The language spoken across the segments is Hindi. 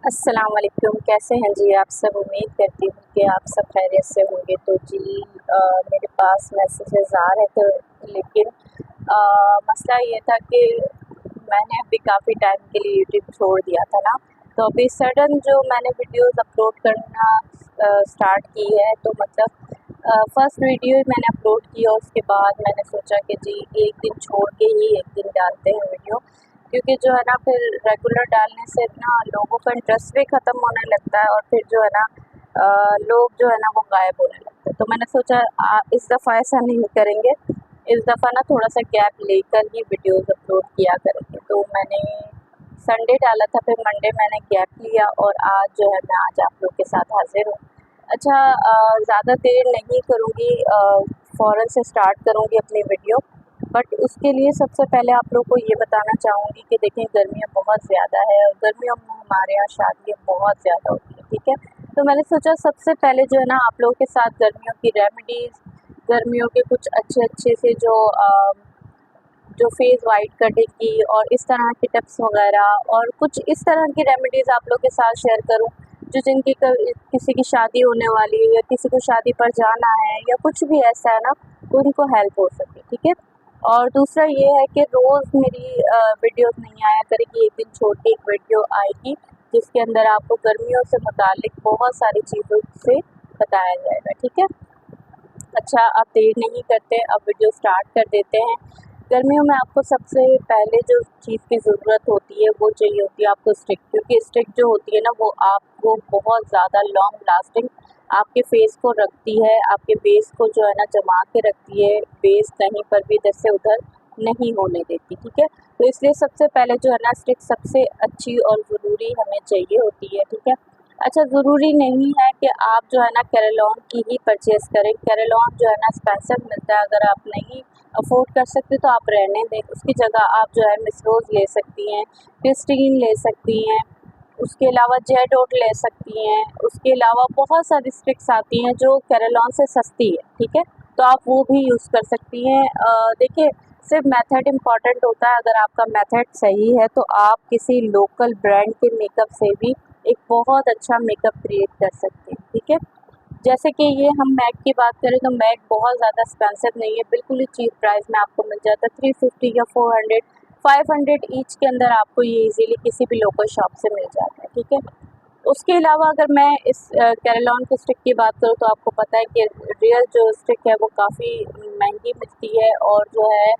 अस्सलाम वालेकुम। कैसे हैं जी आप सब? उम्मीद करती हूँ कि आप सब खैरियत से होंगे। तो जी मेरे पास मैसेजेस आ रहे थे, लेकिन मसला ये था कि मैंने अभी काफ़ी टाइम के लिए यूट्यूब छोड़ दिया था ना, तो अभी सडन जो मैंने वीडियोस अपलोड करना स्टार्ट की है, तो मतलब फर्स्ट वीडियो ही मैंने अपलोड की और उसके बाद मैंने सोचा कि जी एक दिन छोड़ के ही एक दिन डालते हैं वीडियो, क्योंकि जो है ना फिर रेगुलर डालने से ना लोगों का इंटरेस्ट भी ख़त्म होने लगता है और फिर जो है ना लोग जो है ना वो गायब होने लगते हैं। तो मैंने सोचा इस दफ़ा ऐसा नहीं करेंगे, इस दफ़ा ना थोड़ा सा गैप लेकर ही वीडियोस अपलोड किया करेंगे। तो मैंने संडे डाला था, फिर मंडे मैंने गैप लिया और आज जो है मैं आज आप लोग के साथ हाजिर हूँ। अच्छा, ज़्यादा देर नहीं करूँगी, फ़ौरन से स्टार्ट करूँगी अपनी वीडियो। बट उसके लिए सबसे पहले आप लोग को ये बताना चाहूँगी कि देखें, गर्मियाँ बहुत ज़्यादा है और गर्मियों में हमारे यहाँ शादियाँ बहुत ज़्यादा होती हैं, ठीक है। तो मैंने सोचा सबसे पहले जो है ना आप लोगों के साथ गर्मियों की रेमेडीज़, गर्मियों के कुछ अच्छे से जो फेस वाइट करने की और इस तरह की टिप्स वगैरह और कुछ इस तरह की रेमेडीज़ आप लोग के साथ शेयर करूं, जो जिनकी किसी की शादी होने वाली है या किसी को शादी पर जाना है या कुछ भी ऐसा है ना, तो उनको हेल्प हो सके, ठीक है। और दूसरा ये है कि रोज़ मेरी वीडियोस नहीं आया करेगी, एक दिन छोड़ के एक वीडियो आएगी जिसके अंदर आपको गर्मियों से मुतालिक बहुत सारी चीज़ों से बताया जाएगा, ठीक है। अच्छा, अब देर नहीं करते, अब वीडियो स्टार्ट कर देते हैं। गर्मियों में आपको सबसे पहले जो चीज़ की ज़रूरत होती है वो चाहिए होती है आपको स्टिक, क्योंकि स्टिक जो होती है ना वो आपको बहुत ज़्यादा लॉन्ग लास्टिंग आपके फेस को रखती है, आपके बेस को जो है ना जमा के रखती है, बेस कहीं पर भी इधर से उधर नहीं होने देती, ठीक है। तो इसलिए सबसे पहले जो है ना स्टिक सबसे अच्छी और ज़रूरी हमें चाहिए होती है, ठीक है। अच्छा, ज़रूरी नहीं है कि आप जो है ना कैरेलॉन की ही परचेज़ करें। कैरेलॉन जो है ना एक्सपेंसिव मिलता है, अगर आप नहीं अफ़ोर्ड कर सकते तो आप रहने दें। उसकी जगह आप जो है मिस रोज़ ले सकती हैं, क्रिस्टीन ले सकती हैं, उसके अलावा जेडोट ले सकती हैं। उसके अलावा बहुत सारी स्टिक्स आती हैं जो कैरेलॉन से सस्ती है, ठीक है, तो आप वो भी यूज़ कर सकती हैं। देखिए, सिर्फ मेथड इम्पॉर्टेंट होता है। अगर आपका मेथड सही है तो आप किसी लोकल ब्रांड के मेकअप से भी एक बहुत अच्छा मेकअप क्रिएट कर सकते हैं, ठीक है। जैसे कि ये हम मैक की बात करें तो मैक बहुत ज़्यादा एक्सपेंसिव नहीं है, बिल्कुल ही चीप प्राइस में आपको मिल जाता है। 350 या 400 500 ईच के अंदर आपको ये इजीली किसी भी लोकल शॉप से मिल जाता है, ठीक है। उसके अलावा अगर मैं इस कैरेलॉन की स्टिक की बात करूँ तो आपको पता है कि रियल जो स्टिक है वो काफ़ी महंगी मिलती है और जो है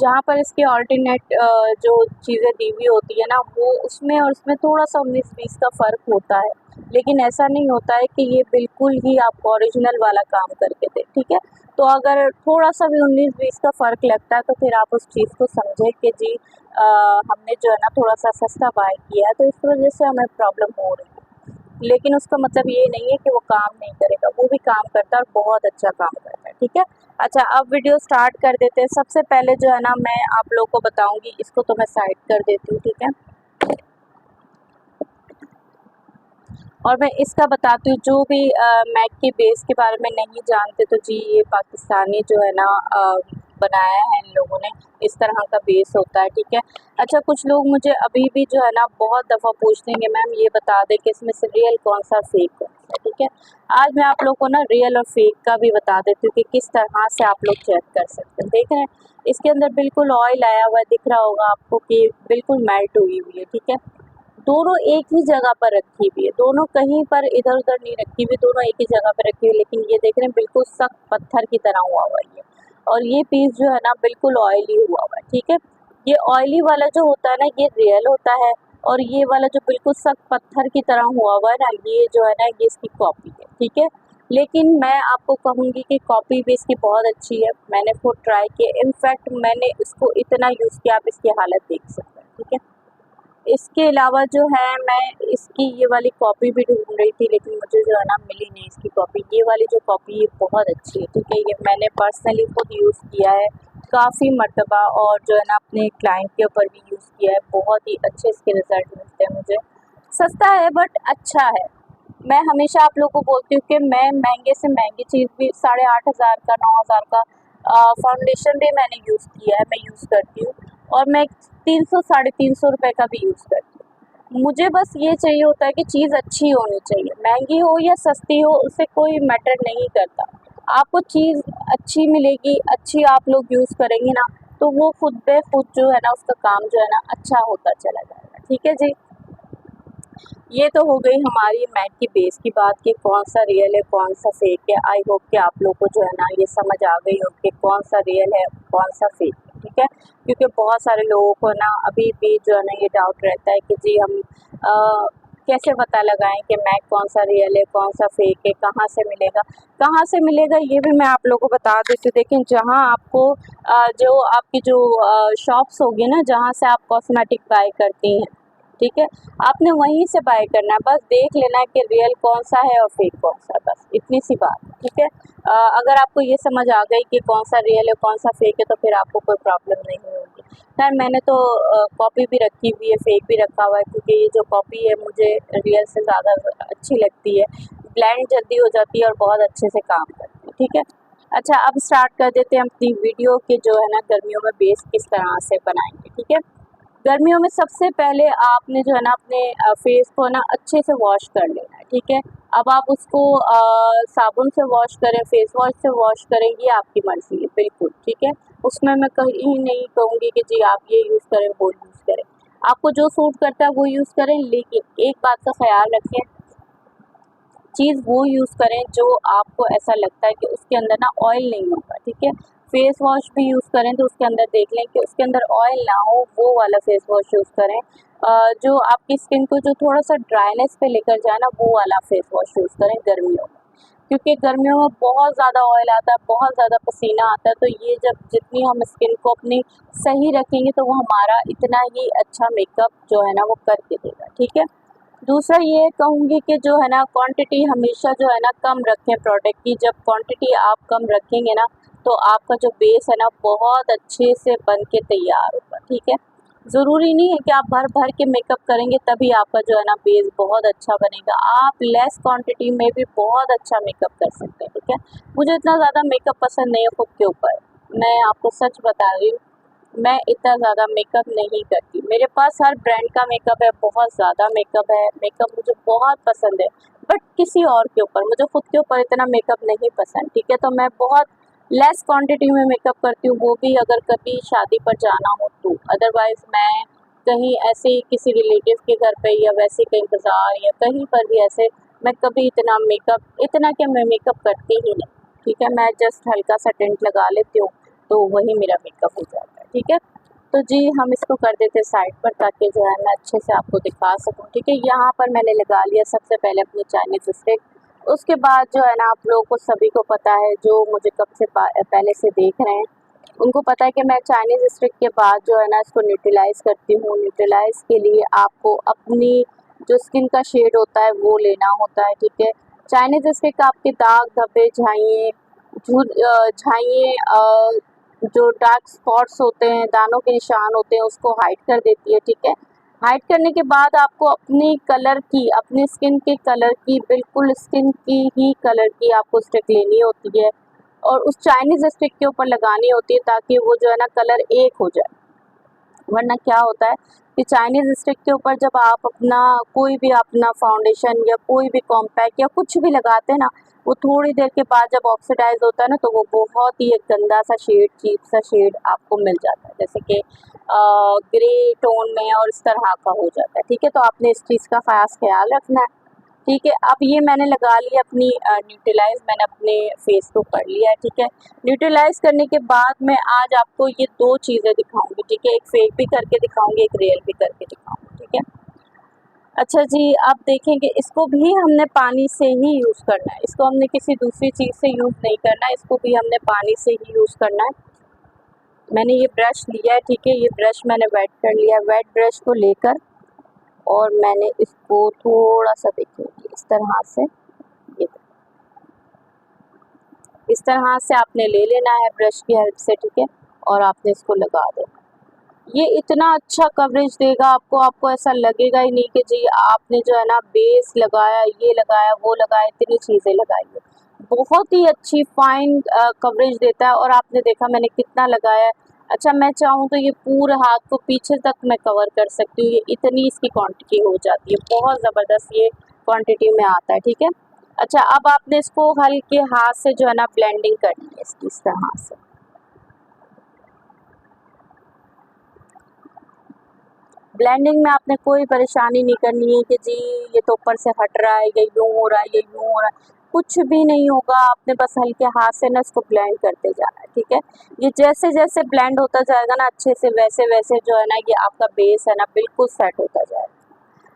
जहाँ पर इसके ऑल्टरनेट जो चीज़ें दी हुई होती है ना वो उसमें और उसमें थोड़ा-सा 19-20 का फ़र्क होता है। लेकिन ऐसा नहीं होता है कि ये बिल्कुल ही आपको ओरिजिनल वाला काम करके दे, ठीक है। तो अगर थोड़ा-सा भी 19-20 का फ़र्क लगता है तो फिर आप उस चीज़ को समझें कि जी हमने जो है ना थोड़ा-सा सस्ता बाय किया है, तो इस वज़ह से हमें प्रॉब्लम हो रही है। लेकिन उसका मतलब ये नहीं है कि वो काम नहीं करेगा, वो भी काम करता है और बहुत अच्छा काम करता है, ठीक है। अच्छा, अब वीडियो स्टार्ट कर देते हैं। सबसे पहले जो है ना मैं आप लोग को बताऊँगी, इसको तो मैं साइड कर देती हूँ, ठीक है। और मैं इसका बताती हूँ, जो भी मैक के बेस के बारे में नहीं जानते तो जी ये पाकिस्तानी जो है ना बनाया है इन लोगों ने, इस तरह का बेस होता है, ठीक है। अच्छा, कुछ लोग मुझे अभी भी जो है ना बहुत दफ़ा पूछते हैं कि मैम ये बता दें कि इसमें से रियल कौन सा फेक कौन सा है, ठीक है। आज मैं आप लोग को ना रियल और फेक का भी बता देती हूँ कि किस तरह से आप लोग चेक कर सकते हैं। देख रहे हैं, इसके अंदर बिल्कुल ऑयल आया हुआ दिख रहा होगा आपको कि बिल्कुल मेल्ट हुई हुई है, ठीक है। दोनों एक ही जगह पर रखी हुई है, दोनों कहीं पर इधर-उधर नहीं रखी हुई, दोनों एक ही जगह पे रखी हुई है। लेकिन ये देख रहे हैं बिल्कुल सख्त पत्थर की तरह हुआ हुआ है ये, और ये पीस जो है ना बिल्कुल ऑयली हुआ हुआ है, ठीक है। ये ऑयली वाला जो होता है ना ये रियल होता है, और ये वाला जो बिल्कुल सख्त पत्थर की तरह हुआ हुआ है ना ये जो है ना ये इसकी कॉपी है, ठीक है। लेकिन मैं आपको कहूँगी कि कॉपी भी इसकी बहुत अच्छी है, मैंने खुद ट्राई किया, इनफैक्ट मैंने इसको इतना यूज़ किया, आप इसकी हालत देख सकते हैं, ठीक है। इसके अलावा जो है मैं इसकी ये वाली कॉपी भी ढूँढ रही थी, लेकिन मुझे जो है ना मिली नहीं इसकी कॉपी। ये वाली जो कॉपी है बहुत अच्छी है, ठीक है। ये मैंने पर्सनली खुद यूज़ किया है काफ़ी मर्तबा, और जो है ना अपने क्लाइंट के ऊपर भी यूज़ किया है, बहुत ही अच्छे इसके रिज़ल्ट मिलते हैं मुझे। सस्ता है बट अच्छा है। मैं हमेशा आप लोगों को बोलती हूँ कि मैं महंगे से महंगी चीज़ भी 8,500 का 9,000 का फाउंडेशन भी मैंने यूज़ किया है, मैं यूज़ करती हूँ। और मैं 300 350 रुपए का भी यूज़ करती हूँ। मुझे बस ये चाहिए होता है कि चीज़ अच्छी होनी चाहिए, महंगी हो या सस्ती हो उससे कोई मैटर नहीं करता। आपको चीज़ अच्छी मिलेगी, अच्छी आप लोग यूज़ करेंगे ना, तो वो खुद ब खुद जो है ना उसका काम जो है ना अच्छा होता चला जाएगा। ठीक है जी। ये तो हो गई हमारी मैट की बेस की बात कि कौन सा रियल है कौन सा फेक है। आई होप कि आप लोग को जो है ना ये समझ आ गई हो कि कौन सा रियल है कौन सा फेक है। ठीक है, क्योंकि बहुत सारे लोगों को ना अभी भी जो है ना ये डाउट रहता है कि जी हम कैसे पता लगाएं कि मैट कौन सा रियल है कौन सा फेक है, कहाँ से मिलेगा ये भी मैं आप लोगों को बता देती हूँ। लेकिन जहाँ आपको जो आपकी जो शॉप्स होगी ना जहाँ से आप कॉस्मेटिक बाय करती हैं, ठीक है, आपने वहीं से बाय करना है। बस देख लेना है कि रियल कौन सा है और फेक कौन सा, बस इतनी सी बात है। ठीक है, अगर आपको ये समझ आ गई कि कौन सा रियल है कौन सा फेक है तो फिर आपको कोई प्रॉब्लम नहीं होगी। खैर मैंने तो कॉपी भी रखी हुई है, फेक भी रखा हुआ है, क्योंकि ये जो कॉपी है मुझे रियल से ज़्यादा अच्छी लगती है, ब्लेंड जल्दी हो जाती है और बहुत अच्छे से काम करती है। ठीक है, अच्छा अब स्टार्ट कर देते हैं अपनी वीडियो के जो है ना गर्मियों में बेस किस तरह से बनाएंगे। ठीक है, गर्मियों में सबसे पहले आपने जो है ना अपने फेस को ना अच्छे से वॉश कर लेना है। ठीक है, अब आप उसको साबुन से वॉश करें, फेस वॉश से वॉश करें, ये आपकी मर्जी है बिल्कुल। ठीक है, उसमें मैं कहीं नहीं कहूँगी कि जी आप ये यूज़ करें वो यूज़ करें, आपको जो सूट करता है वो यूज़ करें। लेकिन एक बात का ख्याल रखें, चीज़ वो यूज़ करें जो आपको ऐसा लगता है कि उसके अंदर ना ऑयल नहीं होगा। ठीक है, फेस वॉश भी यूज़ करें तो उसके अंदर देख लें कि उसके अंदर ऑयल ना हो, वो वाला फेस वॉश यूज़ करें। जो आपकी स्किन को जो थोड़ा सा ड्राइनेस पे लेकर जाए ना, वो वाला फेस वॉश यूज़ करें गर्मियों में, क्योंकि गर्मियों में बहुत ज़्यादा ऑयल आता है, बहुत ज़्यादा पसीना आता है। तो ये जब जितनी हम स्किन को अपनी सही रखेंगे तो वो हमारा इतना ही अच्छा मेकअप जो है ना वो करके देगा। ठीक है, दूसरा ये कहूँगी कि जो है ना क्वांटिटी हमेशा जो है ना कम रखें प्रोडक्ट की। जब क्वांटिटी आप कम रखेंगे ना तो आपका जो बेस है ना बहुत अच्छे से बन के तैयार होगा। ठीक है, ज़रूरी नहीं है कि आप भर भर के मेकअप करेंगे तभी आपका जो है ना बेस बहुत अच्छा बनेगा। आप लेस क्वांटिटी में भी बहुत अच्छा मेकअप कर सकते हैं। ठीक है, मुझे इतना ज़्यादा मेकअप पसंद नहीं है खुद के ऊपर, मैं आपको सच बता रही हूँ, मैं इतना ज़्यादा मेकअप नहीं करती। मेरे पास हर ब्रांड का मेकअप है, बहुत ज़्यादा मेकअप है, मेकअप मुझे बहुत पसंद है, बट किसी और के ऊपर, मुझे खुद के ऊपर इतना मेकअप नहीं पसंद। ठीक है, तो मैं बहुत लेस क्वांटिटी में मेकअप करती हूँ, वो भी अगर कभी शादी पर जाना हो तो। अदरवाइज़ मैं कहीं ऐसे ही किसी रिलेटिव के घर पे या वैसे कहीं बाज़ार या कहीं पर भी ऐसे मैं कभी इतना क्या मैं मेकअप करती ही नहीं। ठीक है, मैं जस्ट हल्का सा टिंट लगा लेती हूँ तो वही मेरा मेकअप हो जाता है। ठीक है, तो जी हम इसको कर देते साइड पर ताकि जो है मैं अच्छे से आपको दिखा सकूँ। ठीक है, यहाँ पर मैंने लगा लिया सबसे पहले अपनी चाइनीज़ स्टिक। उसके बाद जो है ना आप लोगों को सभी को पता है, जो मुझे कब से पहले से देख रहे हैं उनको पता है कि मैं चाइनीज़ स्टिक के बाद जो है ना इसको न्यूट्रलाइज़ करती हूँ। न्यूट्रलाइज़ के लिए आपको अपनी जो स्किन का शेड होता है वो लेना होता है। ठीक है, चाइनीज़ स्टिक आपके दाग धब्बे झाइयाँ जो डार्क स्पॉट्स होते हैं, दानों के निशान होते हैं, उसको हाइड कर देती है। ठीक है, हाइड करने के बाद आपको अपनी स्किन के कलर की, बिल्कुल स्किन की ही कलर की आपको स्टिक लेनी होती है और उस चाइनीज़ स्टिक के ऊपर लगानी होती है ताकि वो जो है ना कलर एक हो जाए। वरना क्या होता है कि चाइनीज़ स्टिक के ऊपर जब आप कोई भी अपना फाउंडेशन या कोई भी कॉम्पैक्ट या कुछ भी लगाते हैं ना, वो थोड़ी देर के बाद जब ऑक्सीडाइज होता है ना तो वो बहुत ही एक गंदा सा शेड, चीप सा शेड आपको मिल जाता है, जैसे कि ग्रे टोन में और इस तरह का हो जाता है। ठीक है, तो आपने इस चीज़ का खास ख्याल रखना है। ठीक है, अब ये मैंने लगा लिया अपनी न्यूट्रलाइज़ मैंने अपने फेस को कर लिया है। ठीक है, न्यूट्रलाइज़ करने के बाद मैं आज आपको ये 2 चीज़ें दिखाऊँगी। ठीक है, एक फेक भी करके दिखाऊँगी, एक रियल भी करके दिखाऊँगी। ठीक है, अच्छा जी, आप देखेंगे इसको भी हमने पानी से ही यूज़ करना है, इसको हमने किसी दूसरी चीज़ से यूज़ नहीं करना है, इसको भी हमने पानी से ही यूज़ करना है। मैंने ये ब्रश लिया है। ठीक है, ये ब्रश मैंने वेट कर लिया है। वेट ब्रश को लेकर और मैंने इसको थोड़ा सा देखिए इस तरह से, ये इस तरह से आपने ले लेना है ब्रश की हेल्प से। ठीक है, और आपने इसको लगा देना। ये इतना अच्छा कवरेज देगा आपको ऐसा लगेगा ही नहीं कि जी आपने जो है ना बेस लगाया, ये लगाया, वो लगाया, इतनी चीज़ें लगाई है। बहुत ही अच्छी फाइन कवरेज देता है और आपने देखा मैंने कितना लगाया है। अच्छा, मैं चाहूँ तो ये पूरे हाथ को पीछे तक मैं कवर कर सकती हूँ, ये इतनी इसकी क्वांटिटी हो जाती है, बहुत ज़बरदस्त ये क्वांटिटी में आता है, ठीक है। अच्छा, अब आपने इसको हल्के हाथ से जो है ना ब्लेंडिंग करनी है इसकी, इस तरह से। ब्लेंडिंग में आपने कोई परेशानी नहीं करनी है कि जी ये तो ऊपर से हट रहा है, ये यूँ हो रहा है, ये यूँ हो रहा है, कुछ भी नहीं होगा। आपने बस हल्के हाथ से ना इसको ब्लेंड करते जाना है, ठीक है। ये जैसे जैसे ब्लेंड होता जाएगा ना अच्छे से, वैसे वैसे जो है ना ये आपका बेस है ना बिल्कुल सेट होता जाएगा।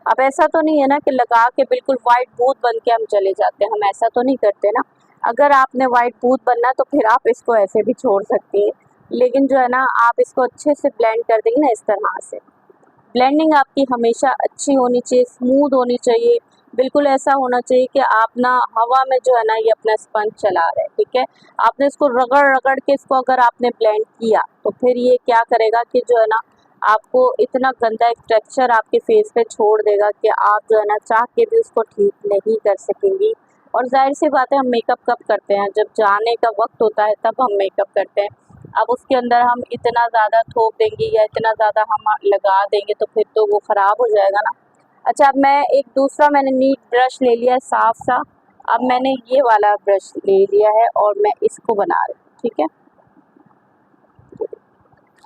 अब ऐसा तो नहीं है ना कि लगा के बिल्कुल वाइट भूत बन के हम चले जाते हैं, हम ऐसा तो नहीं करते ना। अगर आपने वाइट भूत बनना है तो फिर आप इसको ऐसे भी छोड़ सकती हैं, लेकिन जो है ना आप इसको अच्छे से ब्लेंड कर देंगे ना इस तरह से। ब्लेंडिंग आपकी हमेशा अच्छी होनी चाहिए, स्मूथ होनी चाहिए, बिल्कुल ऐसा होना चाहिए कि आप ना हवा में जो है ना ये अपना स्पंज चला रहे हैं, ठीक है। आपने इसको रगड़ रगड़ के इसको अगर आपने ब्लेंड किया तो फिर ये क्या करेगा कि जो है ना आपको इतना गंदा एक टेक्सचर आपके फेस पे छोड़ देगा कि आप जो है ना चाह के भी उसको ठीक नहीं कर सकेंगी। और जाहिर सी बात है, हम मेकअप कब करते हैं, जब जाने का वक्त होता है तब हम मेकअप करते हैं। अब उसके अंदर हम इतना ज़्यादा थोप देंगे या इतना ज़्यादा हम लगा देंगे तो फिर तो वो ख़राब हो जाएगा ना। अच्छा, अब मैं एक दूसरा मैंने नीट ब्रश ले लिया है साफ सा। अब मैंने ये वाला ब्रश ले लिया है और मैं इसको बना रही हूँ, ठीक है।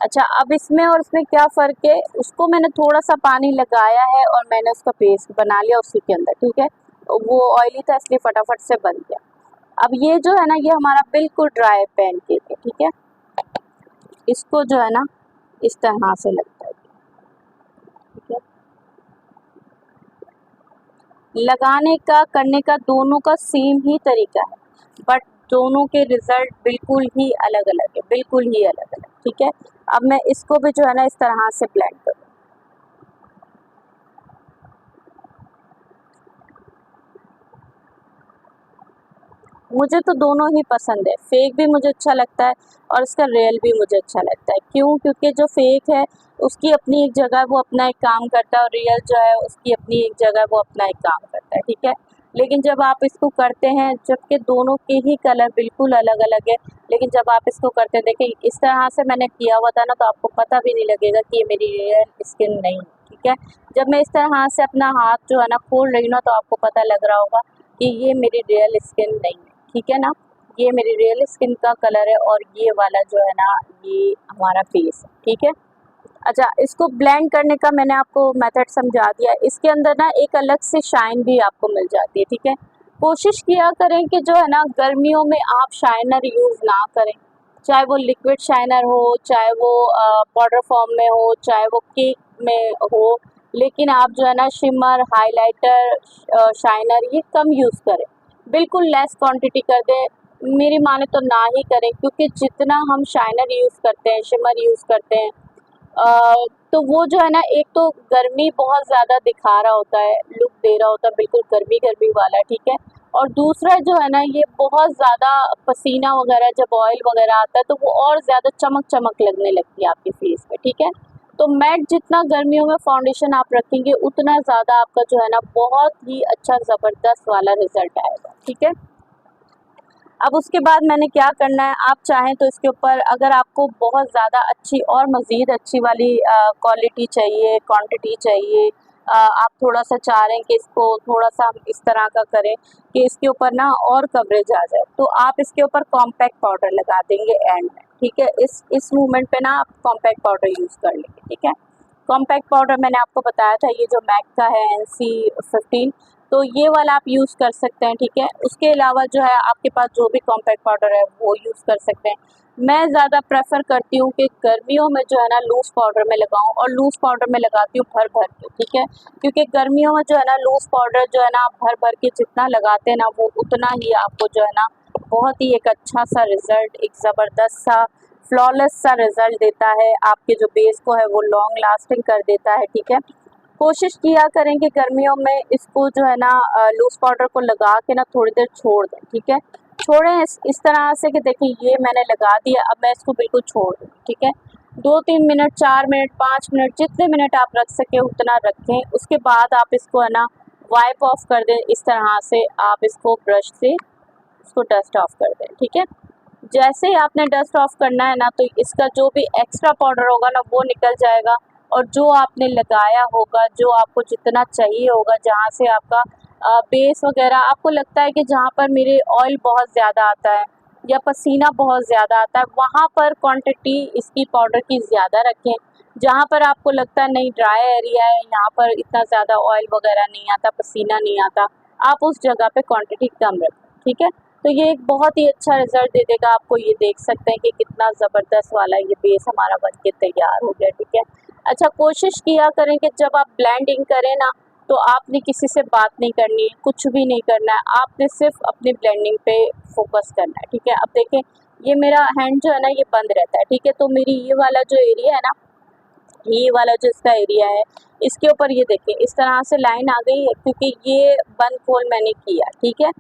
अच्छा, अब इसमें और इसमें क्या फ़र्क है, उसको मैंने थोड़ा सा पानी लगाया है और मैंने उसका पेस्ट बना लिया उसी के अंदर, ठीक है। वो ऑयली था इसलिए फटाफट से बन गया। अब ये जो है ना ये हमारा बिल्कुल ड्राई पैनकेक है, ठीक है। इसको जो है ना इस तरह से लगता है, ठीक है। लगाने का करने का दोनों का सेम ही तरीका है, बट दोनों के रिजल्ट बिल्कुल ही अलग अलग है, बिल्कुल ही अलग अलग, ठीक है। अब मैं इसको भी जो है ना इस तरह से ब्लेंड करूँ। मुझे तो दोनों ही पसंद है, फेक भी मुझे अच्छा लगता है और इसका रियल भी मुझे अच्छा लगता है। क्यों? क्योंकि जो फेक है उसकी अपनी एक जगह वो अपना एक काम करता है और रियल जो है उसकी अपनी एक जगह वो अपना एक काम करता है, ठीक है। लेकिन जब आप इसको करते हैं, जबकि दोनों के ही कलर बिल्कुल अलग अलग है, लेकिन जब आप इसको करते हैं, देखिए इस तरह से मैंने किया हुआ था ना तो आपको पता भी नहीं लगेगा कि ये मेरी रियल स्किन नहीं है, ठीक है। जब मैं इस तरह से अपना हाथ जो है ना खोल रही हूँ ना तो आपको पता लग रहा होगा कि ये मेरी रियल स्किन नहीं है, ठीक है ना। ये मेरी रियल स्किन का कलर है और ये वाला जो है ना ये हमारा फेस है, ठीक है। अच्छा, इसको ब्लेंड करने का मैंने आपको मेथड समझा दिया। इसके अंदर ना एक अलग से शाइन भी आपको मिल जाती है, ठीक है। कोशिश किया करें कि जो है ना गर्मियों में आप शाइनर यूज़ ना करें, चाहे वो लिक्विड शाइनर हो, चाहे वो पाउडर फॉर्म में हो, चाहे वो केक में हो, लेकिन आप जो है ना शिमर, हाइलाइटर, शाइनर ये कम यूज़ करें, बिल्कुल लेस क्वांटिटी कर दें। मेरी माने तो ना ही करें, क्योंकि जितना हम शाइनर यूज़ करते हैं, शिमर यूज़ करते हैं, तो वो जो है ना एक तो गर्मी बहुत ज़्यादा दिखा रहा होता है, लुक दे रहा होता है बिल्कुल गर्मी गर्मी वाला, ठीक है। और दूसरा जो है ना ये बहुत ज़्यादा पसीना वगैरह जब ऑयल वगैरह आता है तो वो और ज़्यादा चमक चमक लगने लगती है आपके फेस पे, ठीक है। तो मैट जितना गर्मियों में फाउंडेशन आप रखेंगे उतना ज़्यादा आपका जो है ना बहुत ही अच्छा ज़बरदस्त वाला रिजल्ट आएगा, ठीक है। अब उसके बाद मैंने क्या करना है, आप चाहें तो इसके ऊपर अगर आपको बहुत ज़्यादा अच्छी और मज़ीद अच्छी वाली क्वालिटी चाहिए, क्वांटिटी चाहिए, आप थोड़ा-सा चाह रहे हैं कि इसको थोड़ा-सा हम इस तरह का करें कि इसके ऊपर ना और कवरेज आ जाए, तो आप इसके ऊपर कॉम्पैक्ट पाउडर लगा देंगे एंड में, ठीक है। इस मूवमेंट पे ना आप कॉम्पैक्ट पाउडर यूज़ कर लेंगे, ठीक है। कॉम्पैक्ट पाउडर मैंने आपको बताया था ये जो मैक का है NC15, तो ये वाला आप यूज़ कर सकते हैं, ठीक है। उसके अलावा जो है आपके पास जो भी कॉम्पैक्ट पाउडर है वो यूज़ कर सकते हैं। मैं ज़्यादा प्रेफ़र करती हूँ कि गर्मियों में जो है ना लूज़ पाउडर में लगाऊँ, और लूज़ पाउडर में लगाती हूँ भर-भर के, ठीक है। क्योंकि गर्मियों में जो है ना लूज़ पाउडर जो है ना आप भर-भर के जितना लगाते हैं ना वो उतना ही आपको जो है ना बहुत ही एक अच्छा-सा रिज़ल्ट, एक ज़बरदस्त-सा फ्लॉलेस सा रिज़ल्ट देता है, आपके जो बेस को है वो लॉन्ग लास्टिंग कर देता है, ठीक है। कोशिश किया करें कि गर्मियों में इसको जो है ना लूज़ पाउडर को लगा के ना थोड़ी देर छोड़ दें, ठीक है। छोड़ें इस तरह से कि देखिए ये मैंने लगा दिया, अब मैं इसको बिल्कुल छोड़ दूँ, ठीक है। 2-3 मिनट, 4 मिनट, 5 मिनट जितने मिनट आप रख सकें उतना रखें। उसके बाद आप इसको है ना वाइप ऑफ कर दें, इस तरह से आप इसको ब्रश से इसको डस्ट ऑफ कर दें, ठीक है। जैसे ही आपने डस्ट ऑफ करना है ना, तो इसका जो भी एक्स्ट्रा पाउडर होगा ना वो निकल जाएगा, और जो आपने लगाया होगा, जो आपको जितना चाहिए होगा, जहाँ से आपका बेस वगैरह आपको लगता है कि जहाँ पर मेरे ऑयल बहुत ज़्यादा आता है या पसीना बहुत ज़्यादा आता है, वहाँ पर क्वांटिटी इसकी पाउडर की ज़्यादा रखें। जहाँ पर आपको लगता है नहीं ड्राई एरिया है, यहाँ पर इतना ज़्यादा ऑयल वगैरह नहीं आता, पसीना नहीं आता, आप उस जगह पे क्वांटिटी कम रखें, ठीक है। तो ये एक बहुत ही अच्छा रिजल्ट दे देगा आपको। ये देख सकते हैं कि कितना ज़बरदस्त वाला ये बेस हमारा बन के तैयार हो गया, ठीक है। अच्छा, कोशिश किया करें कि जब आप ब्लेंडिंग करें ना, तो आपने किसी से बात नहीं करनी है, कुछ भी नहीं करना है, आपने सिर्फ अपनी ब्लेंडिंग पे फोकस करना है, ठीक है। अब देखें, ये मेरा हैंड जो है ना ये बंद रहता है, ठीक है। तो मेरी ये वाला जो एरिया है ना, ये वाला जो इसका एरिया है, इसके ऊपर ये देखिए इस तरह से लाइन आ गई है, क्योंकि ये बंद खोल मैंने किया, ठीक है।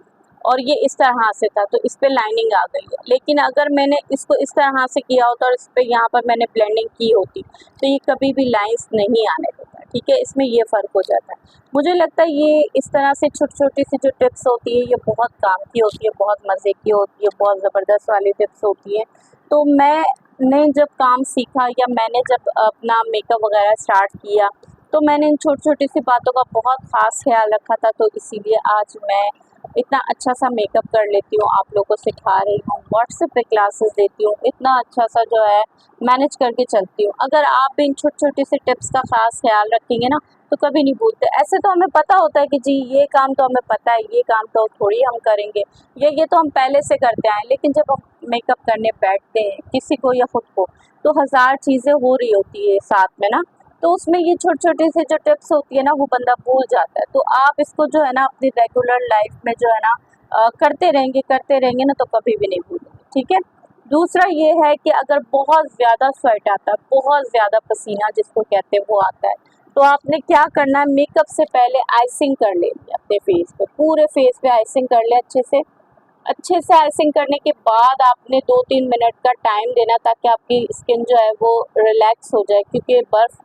और ये इस तरह से था, तो इस पे लाइनिंग आ गई है। लेकिन अगर मैंने इसको इस तरह से किया होता और इस पे यहाँ पर मैंने ब्लेंडिंग की होती, तो ये कभी भी लाइंस नहीं आने देता, ठीक है। इसमें ये फ़र्क हो जाता है। मुझे लगता है ये इस तरह से छोटी-छोटी सी जो टिप्स होती है, ये बहुत काम की होती है, बहुत मज़े की होती है, बहुत ज़बरदस्त वाली टिप्स होती हैं। तो मैंने जब काम सीखा या मैंने जब अपना मेकअप वगैरह स्टार्ट किया, तो मैंने इन छोटी-छोटी सी बातों का बहुत ख़ास ख़्याल रखा था, तो इसीलिए आज मैं इतना अच्छा सा मेकअप कर लेती हूँ, आप लोगों को सिखा रही हूँ, व्हाट्सएप पे क्लासेस देती हूँ, इतना अच्छा सा जो है मैनेज करके चलती हूँ। अगर आप भी इन छोटी-छोटी सी टिप्स का ख़ास ख़्याल रखेंगे ना, तो कभी नहीं भूलते। ऐसे तो हमें पता होता है कि जी ये काम तो हमें पता है, ये काम तो थोड़ी हम करेंगे, ये तो हम पहले से करते आए हैं। लेकिन जब हम मेकअप करने बैठते हैं किसी को या खुद को, तो हज़ार चीज़ें हो रही होती है साथ में ना, तो उसमें ये छोटी-छोटी सी जो टिप्स होती है ना, वो बंदा भूल जाता है। तो आप इसको जो है ना अपनी रेगुलर लाइफ में जो है ना करते रहेंगे ना, तो कभी भी नहीं भूलेंगे, ठीक है। दूसरा ये है कि अगर बहुत ज़्यादा स्वेट आता है, बहुत ज़्यादा पसीना जिसको कहते हैं वो आता है, तो आपने क्या करना है, मेकअप से पहले आइसिंग कर लेनी है अपने फेस पे, पूरे फेस पे आइसिंग कर ले अच्छे से आइसिंग करने के बाद आपने 2-3 मिनट का टाइम देना, ताकि आपकी स्किन जो है वो रिलैक्स हो जाए, क्योंकि बर्फ़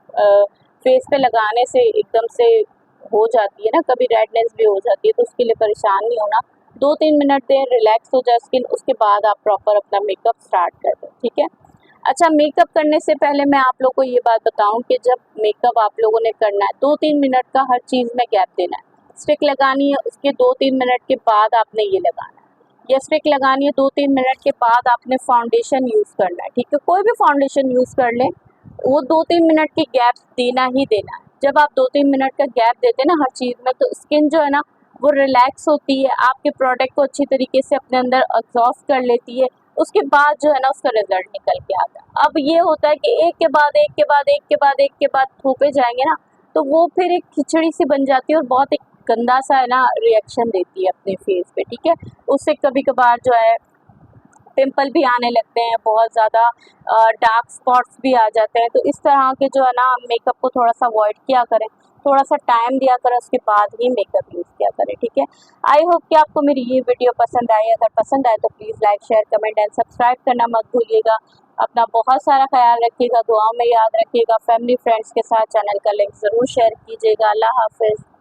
फेस पे लगाने से एकदम से हो जाती है ना, कभी रेडनेस भी हो जाती है, तो उसके लिए परेशान नहीं होना। 2-3 मिनट दें, रिलैक्स हो जाए स्किन, उसके बाद आप प्रॉपर अपना मेकअप स्टार्ट कर दें, ठीक है। अच्छा, मेकअप करने से पहले मैं आप लोग को ये बात बताऊँ कि जब मेकअप आप लोगों ने करना है, 2-3 मिनट का हर चीज़ में गैप देना है। स्टिक लगानी है, उसके 2-3 मिनट के बाद आपने ये लगाना है। ये स्टिक लगानी है, 2-3 मिनट के बाद आपने फाउंडेशन यूज़ करना है, ठीक है। कोई भी फाउंडेशन यूज़ कर लें, वो 2-3 मिनट की गैप देना ही देना है। जब आप 2-3 मिनट का गैप देते हैं ना हर चीज़ में, तो स्किन जो है ना वो रिलैक्स होती है, आपके प्रोडक्ट को अच्छी तरीके से अपने अंदर एब्ज़ॉर्ब कर लेती है। उसके बाद जो है ना उसका रिज़ल्ट निकल के आता है। अब ये होता है कि एक के बाद एक के बाद एक के बाद एक के बाद थोपे जाएँगे ना, तो वो फिर एक खिचड़ी सी बन जाती है और बहुत एक गंदा सा है ना रिएक्शन देती है अपने फेस पे, ठीक है। उससे कभी-कभार जो है पिंपल भी आने लगते हैं, बहुत ज़्यादा डार्क स्पॉट्स भी आ जाते हैं। तो इस तरह के जो है ना मेकअप को थोड़ा-सा अवॉइड किया करें, थोड़ा-सा टाइम दिया करें, उसके बाद ही मेकअप यूज़ किया करें, ठीक है। आई होप कि आपको मेरी ये वीडियो पसंद आई। अगर पसंद आए तो please like, share, comment and subscribe करना मत भूलिएगा। अपना बहुत सारा ख़्याल रखिएगा, दुआओं में याद रखिएगा। फैमिली फ्रेंड्स के साथ चैनल का लिंक ज़रूर शेयर कीजिएगा। अल्लाह हाफ़िज़।